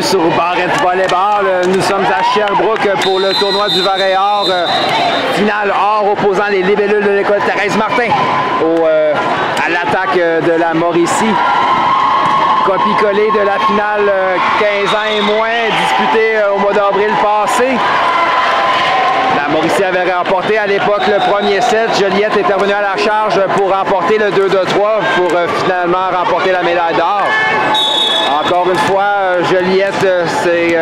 sur Barrette Volleyball. Nous sommes à Sherbrooke pour le tournoi du Varéor. Finale or opposant les libellules de l'école Thérèse Martin à l'attaque de la Mauricie. Copie-collée de la finale 15 ans et moins disputée au mois d'avril passé. La Mauricie avait remporté à l'époque le premier set. Joliette est revenue à la charge pour remporter le 2-2-3 pour finalement remporter la médaille d'or. Encore une fois, Joliette s'est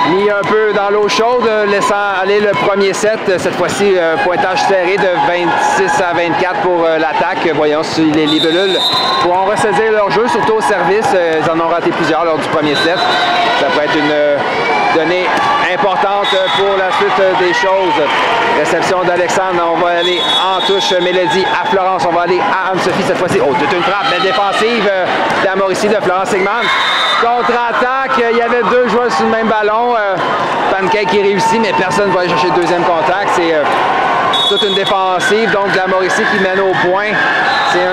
mis un peu dans l'eau chaude, laissant aller le premier set. Cette fois-ci, pointage serré de 26 à 24 pour l'attaque. Voyons si les libellules pourront ressaisir leur jeu, surtout au service. Ils en ont raté plusieurs lors du premier set. Ça peut être une donnée importante pour la suite des choses. Réception d'Alexandre, on va aller en touche Mélodie à Florence. On va aller à Anne-Sophie cette fois-ci. Oh, toute une frappe, belle défensive de la Mauricie de Florence Sigman. Contre-attaque, il y avait deux joueurs sur le même ballon. Pancake qui réussit, mais personne ne va aller chercher le deuxième contact. C'est toute une défensive, donc de la Mauricie qui mène au point. C'est 1-0.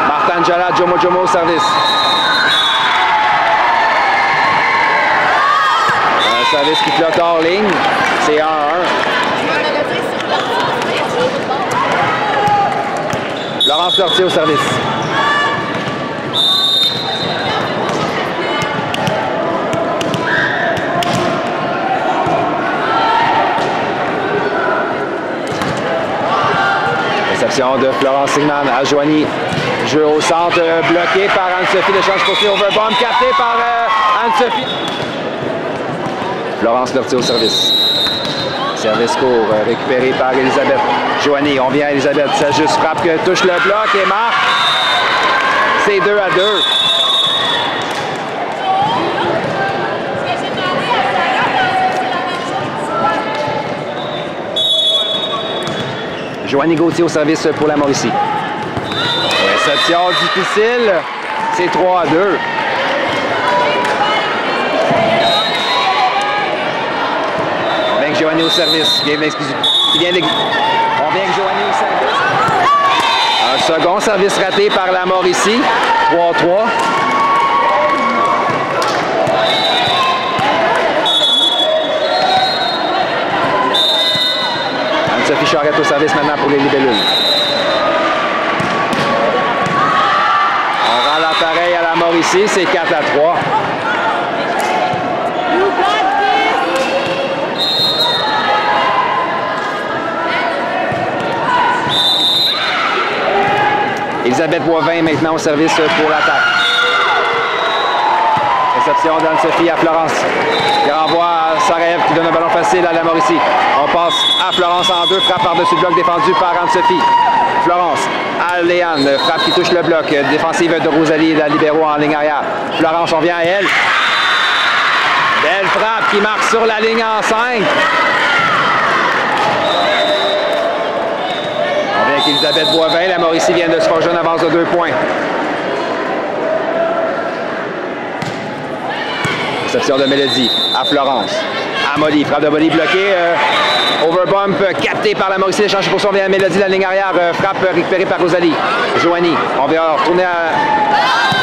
Martin Jala, Jomo au service. Un service qui flotte hors ligne. C'est 1-1. Laurence Lortier au service. Réception de Florence Sigman à Joanie. Jeu au centre, bloqué par Anne-Sophie. L'échange poursuit overbomb, capté par Anne-Sophie. Florence Lortier au service. Service court, récupéré par Elisabeth. Joanie, on vient à Elisabeth. Ça juste frappe que touche le bloc et marque. C'est 2-2. Joanie Gauthier au service pour la Mauricie. Réception difficile. C'est 3-2. Joanie au service. On vient avec Joanie au service. Un second service raté par la Mauricie. 3-3. Anne-Sophie Charette au service maintenant pour les libellules. On rend l'appareil à la Mauricie. C'est 4-3. Elisabeth Boivin maintenant au service pour l'attaque. Réception d'Anne-Sophie à Florence. Qui renvoie à Sarajev qui donne un ballon facile à la Mauricie. On passe à Florence en deux. Frappe par-dessus le bloc défendu par Anne-Sophie. Florence à Léane. Frappe qui touche le bloc. Défensive de Rosalie, la libéraux en ligne arrière. Florence, on vient à elle. Belle frappe qui marque sur la ligne en 5. Avec Elisabeth Boivin, la Mauricie vient de se forger une avance de 2 points. Réception de Mélodie à Florence. À Molly, frappe de Molly bloquée. Overbump capté par la Mauricie. L'échange pour son vient à Mélodie, la ligne arrière. Frappe récupérée par Rosalie. Joanie, on vient retourner à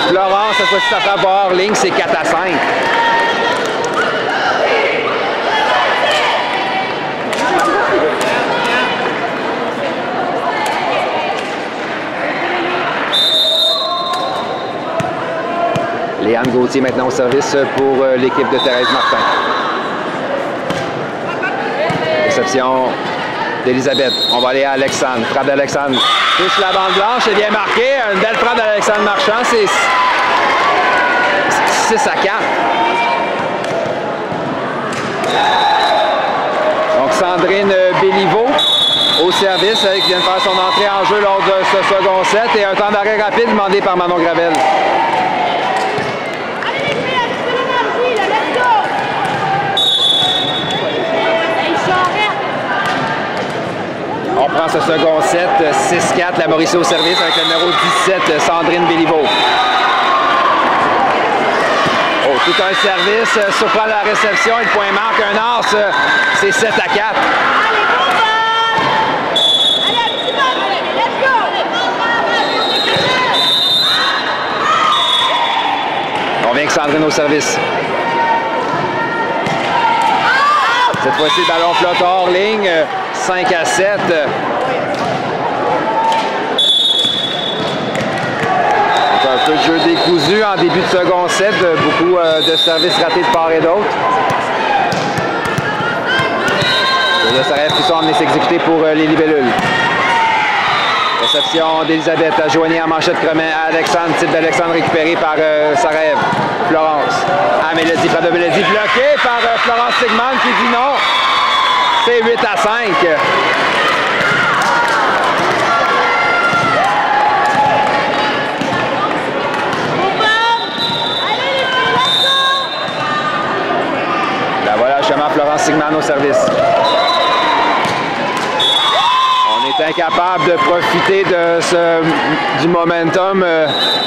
Florence. Cette fois-ci, ça frappe hors ligne, c'est 4-5. Léane Gauthier maintenant au service pour l'équipe de Thérèse Martin. Réception d'Elisabeth. On va aller à Alexandre. Frappe d'Alexandre. Touche la bande blanche. C'est bien marqué. Une belle frappe d'Alexandre Marchand. C'est 6-4. Donc Sandrine Béliveau au service qui vient de faire son entrée en jeu lors de ce second set. Et un temps d'arrêt rapide demandé par Manon Gravel. On prend ce second set, 6-4, la Mauricie au service avec le numéro 17, Sandrine Béliveau. Oh, tout un service, surprend la réception, et le point marque, un as, c'est 7-4. Véronique Sandrine au service. Cette fois-ci, le ballon flotte hors ligne, 5 à 7. Un peu de jeu décousu en début de second set, beaucoup de services ratés de part et d'autre. Le Sarajev qui sont emmenés s'exécuter pour les libellules. Réception d'Elisabeth à Joanie en manchette Cremin à Alexandre. Type d'Alexandre récupéré par Sarajev. Florence. À Mélodie. Frappe de Mélodie bloquée par Florence Sigman qui dit non. C'est 8 à 5. Ben voilà justement Florence Sigman au service. Incapable de profiter du momentum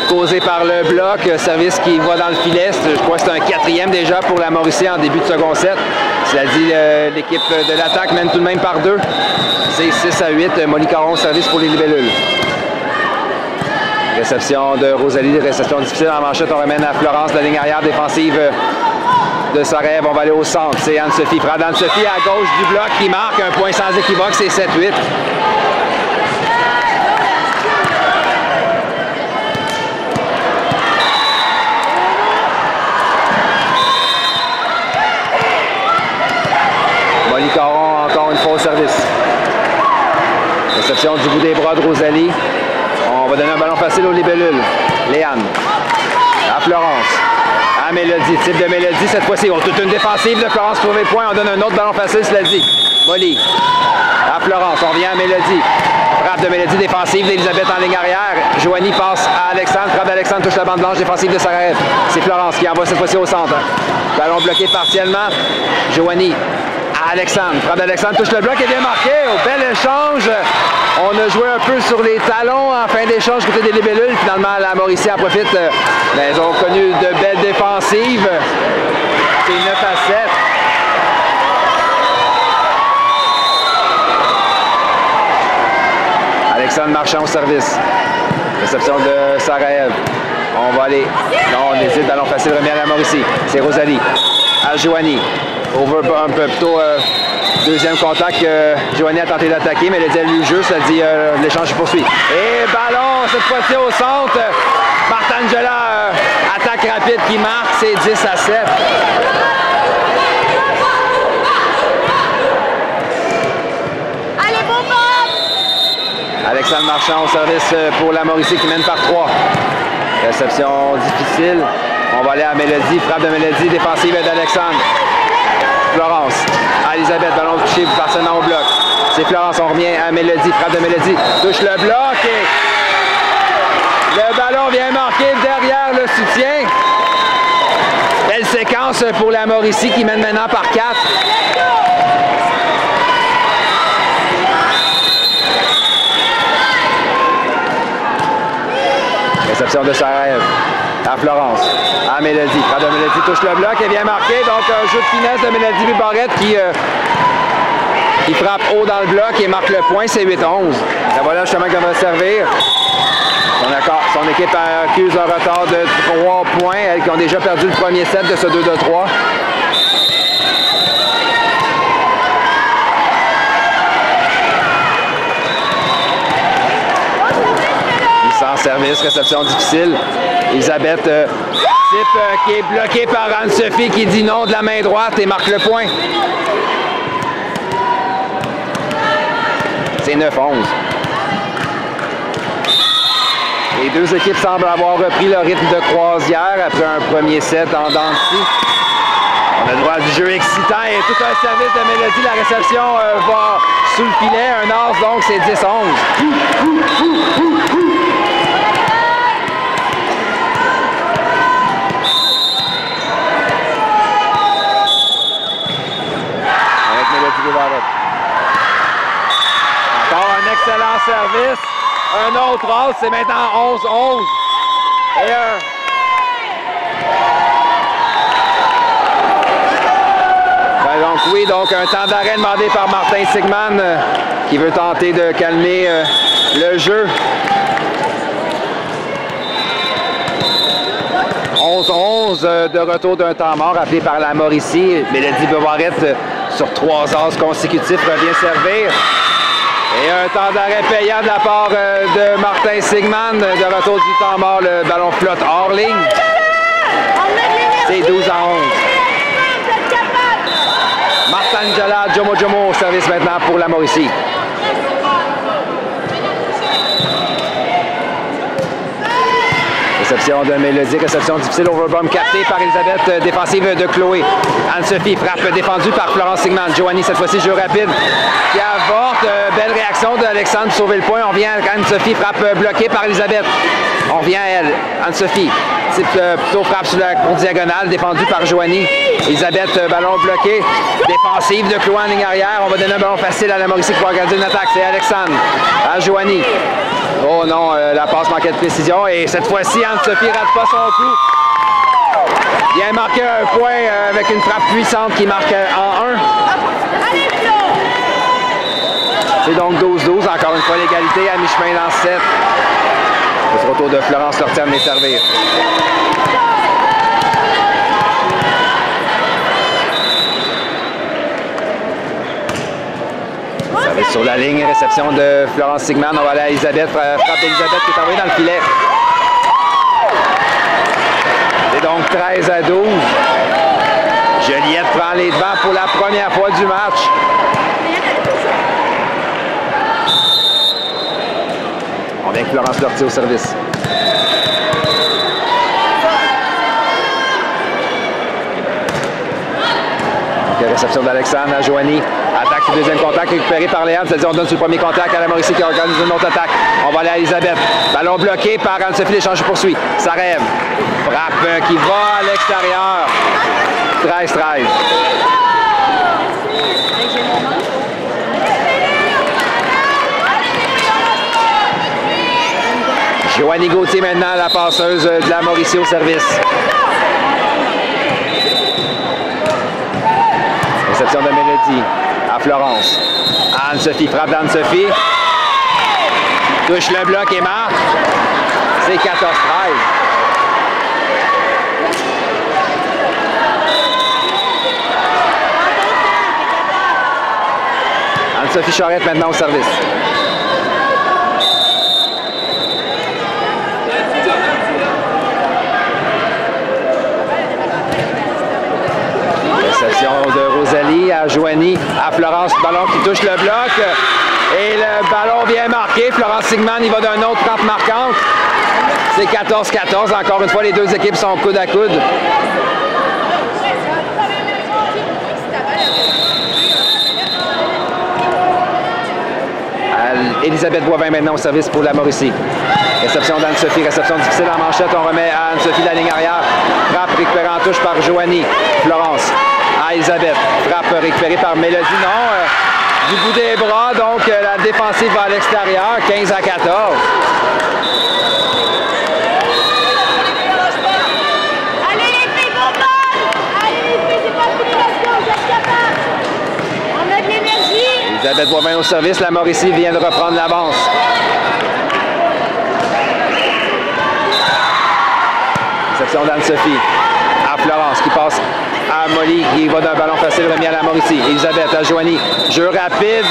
causé par le bloc. Service qui va dans le filet. Je crois que c'est un 4e déjà pour la Mauricie en début de second set. Cela dit, l'équipe de l'attaque mène tout de même par 2. C'est 6 à 8. Molly Caron au service pour les libellules. Réception de Rosalie. Réception difficile en manchette. On ramène à Florence, la ligne arrière défensive de Sarajev. On va aller au centre. C'est Anne-Sophie. Frappe d'Anne-Sophie à gauche du bloc qui marque un point sans équivoque. C'est 7-8. Molly Caron encore une fois au service. Réception du bout des bras de Rosalie. On va donner un ballon facile aux libellules. Léane. À Florence. À Mélodie. Type de Mélodie cette fois-ci. On a toute une défensive de Florence pour les points. On donne un autre ballon facile, cela dit. Molly. À Florence. On vient à Mélodie. Frappe de Mélodie défensive d'Elisabeth en ligne arrière. Joanie passe à Alexandre. Frappe d'Alexandre touche la bande blanche défensive de Sarajev. C'est Florence qui envoie cette fois-ci au centre. Ballon bloqué partiellement. Joanie. Alexandre. Frappe d'Alexandre touche le bloc et bien marqué. Au bel échange. On a joué un peu sur les talons en fin d'échange côté des libellules. Finalement, la Mauricie en profite. Mais ils ont connu de belles défensives. C'est 9 à 7. Alexandre Marchand au service. Réception de Sarajev. On va aller. Non, on hésite. Ballon facile remis à la Mauricie. C'est Rosalie. À Joanie. Overbump plutôt deuxième contact que Joanie a tenté d'attaquer, mais elle a lu le jeu, ça dit l'échange se poursuit. Et ballon cette fois-ci au centre. Martangela, attaque rapide qui marque, c'est 10 à 7. Allez, bon ball! Alexandre Marchand au service pour la Mauricie qui mène par 3. Réception difficile. On va aller à Mélodie, frappe de Mélodie, défensive d'Alexandre. Florence, à Elisabeth, ballon touché par son au bloc. C'est Florence, on revient à Mélodie, frappe de Mélodie, touche le bloc et le ballon vient marquer derrière le soutien. Belle séquence pour la Mauricie qui mène maintenant par 4. Réception de Sarajev. À Florence, à Mélodie. Frappe de Mélodie touche le bloc et vient marquer. Donc, un jeu de finesse de Mélodie Bibarrette qui frappe haut dans le bloc et marque le point. C'est 8-11. Et voilà justement qu'elle va servir. Son équipe accuse un retard de 3 points. Elles qui ont déjà perdu le premier set de ce 2-3. Sans service, réception difficile. Elisabeth, type qui est bloqué par Anne-Sophie qui dit non de la main droite et marque le point. C'est 9-11. Les deux équipes semblent avoir repris leur rythme de croisière après un premier set en dents de scie. On a le droit du jeu excitant et tout un service de Mélodie. La réception va sous le filet. Un as, donc c'est 10-11. Encore un excellent service. Un autre as, c'est maintenant 11-11. Et donc un temps d'arrêt demandé par Martin Sigman qui veut tenter de calmer le jeu. 11-11 de retour d'un temps mort appelé par la Mauricie. Mélodie Bevoirette sur 3 ases consécutifs revient servir. Et un temps d'arrêt payant de la part de Martin Sigman. De retour du temps mort, le ballon flotte hors ligne. C'est 12-11. Martin Njala, Jomo au service maintenant pour la Mauricie. Réception de Mélodie, réception difficile, overbomb capté par Elisabeth, défensive de Chloé. Anne-Sophie, frappe défendue par Florence Sigman. Joanie, cette fois-ci, jeu rapide, qui avorte. Belle réaction d'Alexandre pour sauver le point. On vient à Anne-Sophie, frappe bloquée par Elisabeth. On revient à elle, Anne-Sophie. Plutôt frappe sur la cour diagonale, défendue par Joanie. Elisabeth, ballon bloqué. Défensive de Chloé en ligne arrière. On va donner un ballon facile à la Mauricie pour garder une attaque. C'est Alexandre à Joanie. Oh non, la passe manquait de précision. Et cette fois-ci, Anne-Sophie rate pas son coup. Vient marquer un point avec une frappe puissante qui marque en 1. C'est donc 12-12. Encore une fois, l'égalité à mi-chemin dans 7. C'est au retour de Florence Lortier de les servir. Sur la ligne, réception de Florence Sigman. On va aller à Elisabeth, frappe d'Elisabeth qui est envoyée dans le filet. C'est donc 13-12. Joliette prend les devants pour la première fois du match. On vient avec Florence Lortier au service. Donc, réception d'Alexandre à Joanie. Attaque sur le deuxième contact récupéré par Léane. C'est-à-dire on donne sur le premier contact à la Mauricie qui organise une autre attaque. On va aller à Elisabeth. Ballon bloqué par Anne-Sophie. L'échange poursuit. Ça rêve. Frappe qui va à l'extérieur. 13-13. Joanie Gauthier maintenant, la passeuse de la Mauricie au service. Réception de Mélodie à Florence. Anne-Sophie, frappe d'Anne-Sophie. Touche le bloc et marque. C'est 14-13. Anne-Sophie Charette maintenant au service. Réception de Rosalie à Joanie, à Florence, ballon qui touche le bloc. Et le ballon vient marquer. Florence Sigman, il va d'un autre frappe marquante. C'est 14-14. Encore une fois, les deux équipes sont coude à coude. Elisabeth Boivin maintenant au service pour la Mauricie. Réception d'Anne-Sophie, réception difficile en manchette. On remet à Anne-Sophie la ligne arrière. Frappe récupérée en touche par Joanie. Florence à Elisabeth. Frappe récupérée par Mélodie. Non, du bout des bras. Donc la défensive va à l'extérieur. 15-14. Allez les filles, bon ball! Allez les filles, c'est pas fini, let's go, vous êtes capables! On a de l'énergie! Elisabeth Boivin au service. La Mauricie vient de reprendre l'avance. Réception d'Anne-Sophie à Florence qui passe à Molly qui va d'un ballon facile remis à la Mauricie. Elisabeth à Joanie. Jeu rapide.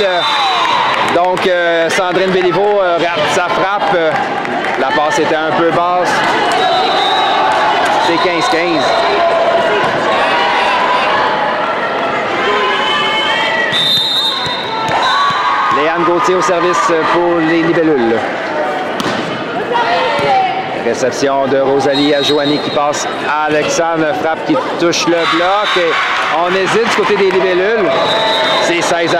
Donc Sandrine Béliveau rate sa frappe. La passe était un peu basse. C'est 15-15. Léane Gauthier au service pour les libellules. Réception de Rosalie à Joanie qui passe à Alexandre. Frappe qui touche le bloc. Et on hésite du côté des libellules. C'est 16-15.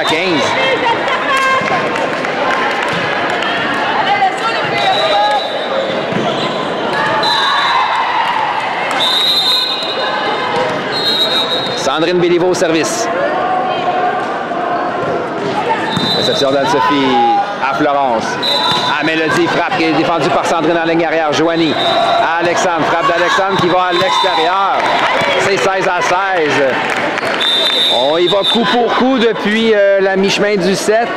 Sandrine Béliveau au service. Réception d'Anne-Sophie à Florence. À Mélodie, frappe qui est défendue par Sandrine en ligne arrière. Joanie à Alexandre. Frappe d'Alexandre qui va à l'extérieur. C'est 16-16. On y va coup pour coup depuis la mi-chemin du 7.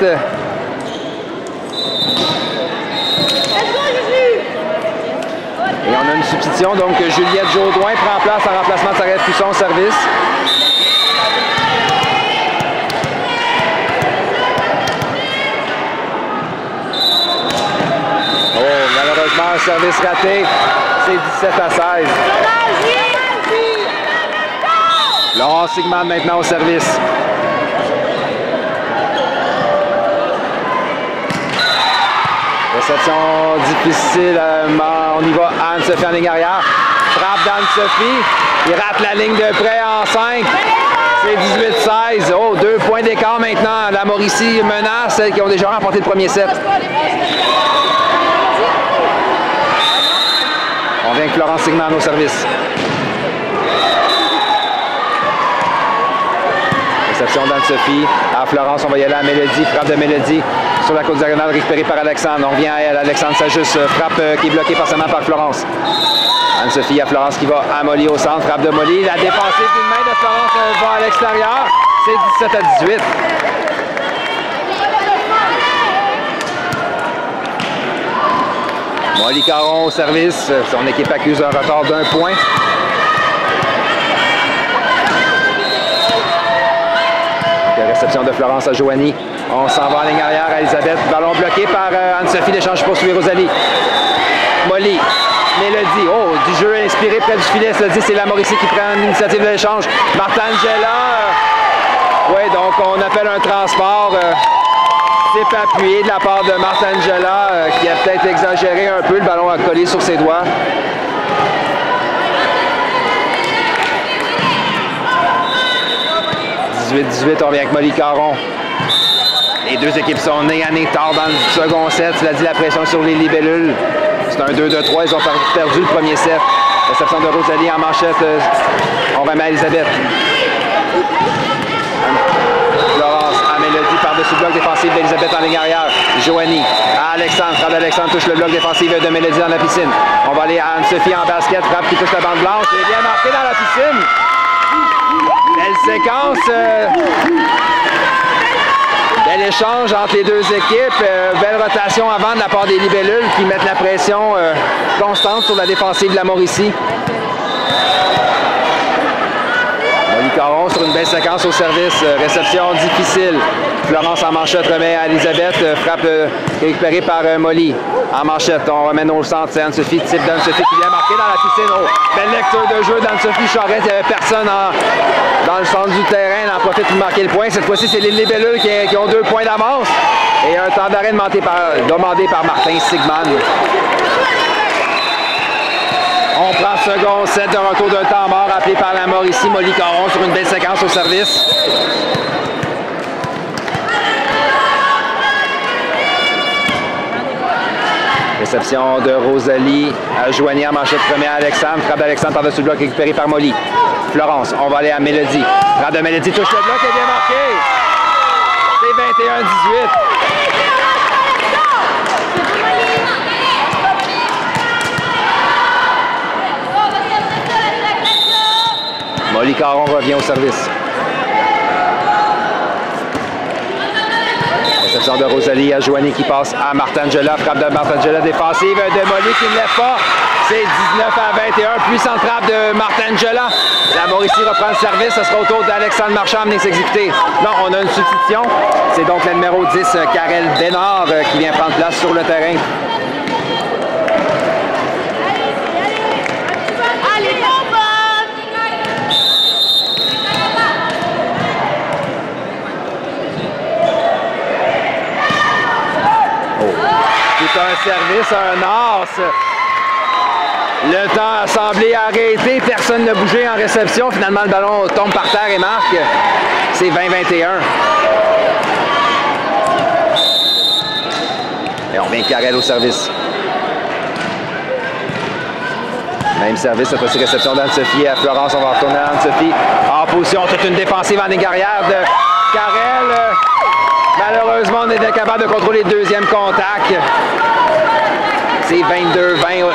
Et on a une substitution, donc Juliette Jaudoin prend place en remplacement de Sarah Cusson au service. Oh, malheureusement, un service raté. C'est 17-16. Laurent Sigman maintenant au service. Réception difficile. On y va. Anne-Sophie en ligne arrière. Frappe d'Anne-Sophie. Il rate la ligne de près en 5. C'est 18-16. Oh, 2 points d'écart maintenant. La Mauricie menace celles qui ont déjà remporté le premier set. On vient avec Florence Sigman au service. Réception d'Anne-Sophie. À Florence, on va y aller à Mélodie. Frappe de Mélodie sur la côte diagonale récupérée par Alexandre. On revient à elle. Alexandre s'ajuste. Frappe qui est bloquée forcément par Florence. Anne-Sophie à Florence qui va à Molly au centre. Frappe de Molly. La défensive d'une main de Florence va à l'extérieur. C'est 17-18. Molly Caron au service. Son équipe accuse un retard d'1 point. Réception de Florence à Joanie. On s'en va en ligne arrière à Elisabeth. Ballon bloqué par Anne-Sophie. L'échange poursuit Rosalie. Molly. Mélodie. Oh, du jeu inspiré près du filet. Cela dit, c'est la Mauricie qui prend l'initiative de l'échange. Martangela. Oui, donc on appelle un transport. Type appuyé de la part de Martangela qui a peut-être exagéré un peu. Le ballon a collé sur ses doigts. On revient avec Molly Caron. Les deux équipes sont nées à nez tard dans le second set. Cela dit, la pression sur les libellules. C'est un 2-2-3. Ils ont perdu le premier set. Réception de Rosalie en manchette. On remet à Elisabeth. Florence à Mélodie par-dessus le bloc défensif d'Elisabeth en ligne arrière. Joanie à Alexandre. Frappe d'Alexandre touche le bloc défensif de Mélodie dans la piscine. On va aller à Anne-Sophie en basket. Frappe qui touche la bande blanche. Il est bien marqué dans la piscine. Belle séquence. Bel échange entre les deux équipes. Belle rotation avant de la part des libellules qui mettent la pression constante sur la défensive de la Mauricie. Molly Caron sur une belle séquence au service. Réception difficile. Florence en manchette remet à Elisabeth. Frappe récupérée par Molly. En manchette, on remène au centre. C'est Anne-Sophie, type d'Anne-Sophie qui vient marquer dans la piscine. Oh, belle lecture de jeu d'Anne-Sophie Charette. Il n'y avait personne dans le centre du terrain. Elle en profite pour marquer le point. Cette fois-ci, c'est les libellules qui ont 2 points d'avance. Et un temps d'arrêt demandé par Martin Sigman. On prend second set de retour d'un temps mort appelé par la Mauricie. Molly Caron sur une belle séquence au service. Réception de Rosalie à Joanie en manchette première à Alexandre. Frappe d'Alexandre par-dessus le bloc récupéré par Molly. Florence, on va aller à Mélodie. Frappe de Mélodie, touche le bloc et bien marqué. C'est 21-18. Molly Caron revient au service. Réception de Rosalie à Joanie qui passe à Martangela. Frappe de Martangela défensive de Molly qui ne lève pas. C'est 19-21. Puissante frappe de Martangela. La Mauricie reprend le service. Ce sera au tour d'Alexandre Marchand à venir s'exécuter. Non, on a une substitution. C'est donc le numéro 10, Karel Bénard, qui vient prendre place sur le terrain. Un service, un as. Le temps a semblé arrêter. Personne n'a bougé en réception. Finalement, le ballon tombe par terre et marque. C'est 20-21. Et on revient Karel au service. Même service, cette fois-ci réception d'Anne-Sophie à Florence. On va retourner à Anne-Sophie. En position, toute une défensive en ligne arrière de Karel. Malheureusement, on est incapable de contrôler le deuxième contact. C'est 22-20.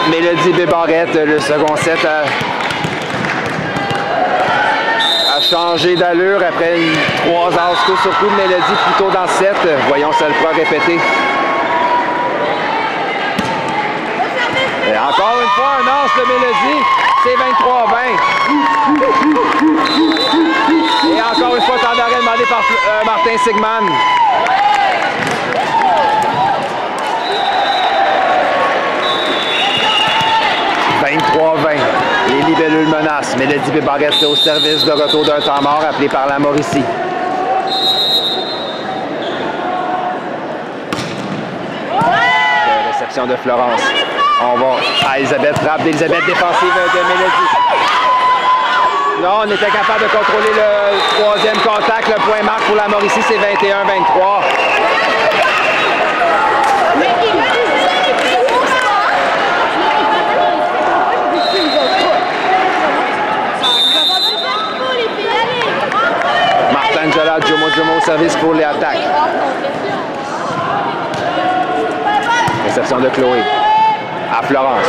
Mélodie Bébarrette, le second set a changé d'allure après 3 as coup sur coup de Mélodie plus tôt dans le set. Voyons si elle pourra répéter. Et Encore une fois, un lance de Mélodie. C'est 23-20. Et encore une fois, temps d'arrêt demandé par Martin Sigman. Les libellules menacent. Mélodie Bébarrette au service de retour d'un temps mort appelé par la Mauricie. Réception de Florence. On va à Elisabeth. Frappe d'Elisabeth défensive de Mélodie. Non, on était capable de contrôler le troisième contact. Le point marque pour la Mauricie, c'est 21-23. Martangela, Jomo au service pour les attaques. Réception de Chloé. À Florence.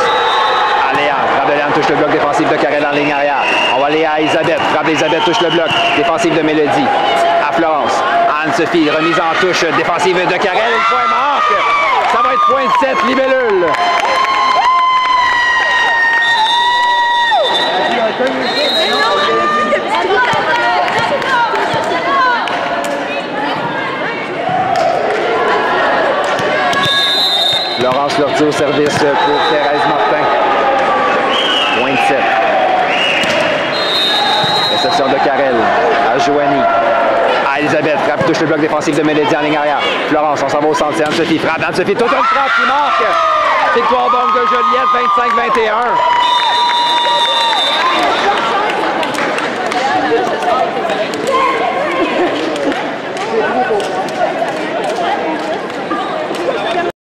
À Léane. Frappe de Léane touche le bloc défensif de Karel en ligne arrière. On va aller à Elisabeth. Frappe d'Elisabeth touche le bloc défensif de Mélodie. À Florence. Anne-Sophie. Remise en touche défensive de Karel. Le point marque. Ça va être point 7, libellule. Laurence Lortie au service pour Thérèse Martin. Point de 7. Réception de Karel à Joanie. À Elisabeth. Frappe touche le bloc défensif de Mélodie en ligne arrière. Florence, on s'en va au centre. C'est Anne-Sophie. Frappe d'Anne-Sophie. Toute une frappe qui marque. Victoire donc de Joliette, 25-21.